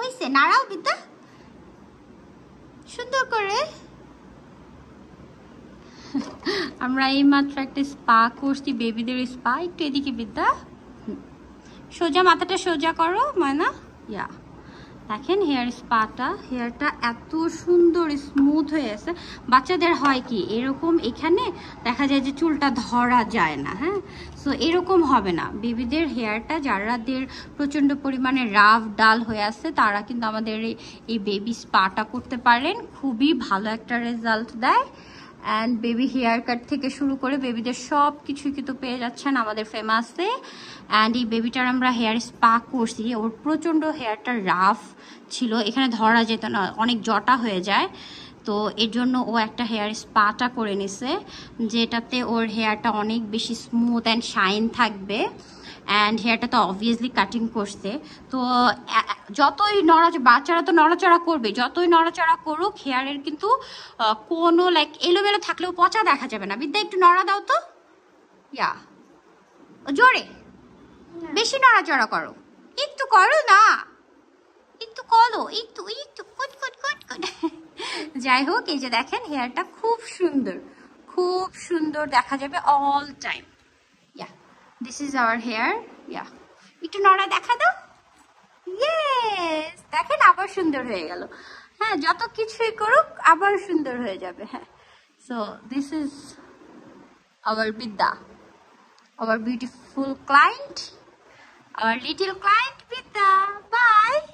হয়েছে, নাড়াও বিদ্যা সুন্দর করে। আমরা এই মাত্র একটা স্পা করছি, বেবিদের স্পা। একটু এদিকে বিদ্যা, সোজা মাথাটা সোজা করো ময়না। ইয়া, দেখেন হেয়ার স্পাটা, হেয়ারটা এত সুন্দর স্মুথ হয়ে আছে। বাচ্চাদের হয় কি এরকম, এখানে দেখা যায় যে চুলটা ধরা যায় না, হ্যাঁ, সো এরকম হবে না। বেবিদের হেয়ারটা যারাদের প্রচণ্ড পরিমাণে রাফ ডাল হয়ে আছে তারা কিন্তু আমাদের এই বেবি স্পাটা করতে পারেন, খুবই ভালো একটা রেজাল্ট দেয়। অ্যান্ড বেবি হেয়ার কাট থেকে শুরু করে বেবিদের সব কিছুই কিন্তু পেয়ে যাচ্ছেন আমাদের ফেমাসে। অ্যান্ড এই বেবিটার আমরা হেয়ার স্পা করছি, ওর প্রচণ্ড হেয়ারটা রাফ ছিল, এখানে ধরা যেত না, অনেক জটা হয়ে যায়। তো এর জন্য ও একটা হেয়ার স্পাটা করে নিছে, যেটাতে ওর হেয়ারটা অনেক বেশি স্মুথ অ্যান্ড শাইন থাকবে। অ্যান্ড হেয়ারটা তো অবভিয়াসলি কাটিং করছে। তো যতই বাচ্চারা তো নড়াচড়া করবে, যতই নড়াচড়া করুক হেয়ারের কিন্তু কোনো লাইক এলোমেলো থাকলেও পচা দেখা যাবে না। বিদ্যা একটু নড়া দাও তো, ইয়া জোরে, বেশি নড়াচড়া করো, একটু করো না, একটু করো, একটু একটু কুট কুট কুট কুট। যাই হোক, এই যে দেখেন হেয়ারটা খুব সুন্দর, খুব সুন্দর দেখা যাবে all time. Yeah, this is our hair. Yeah, একটু নড়া দেখা দাও। ইয়েস, দেখেন আবার সুন্দর হয়ে গেল। হ্যাঁ, যত কিছুই করুক আবার সুন্দর হয়ে যাবে। হ্যাঁ, সো দিস ইজ আওয়ার বিদ্যা, our beautiful client, our little client Vidya. Bye.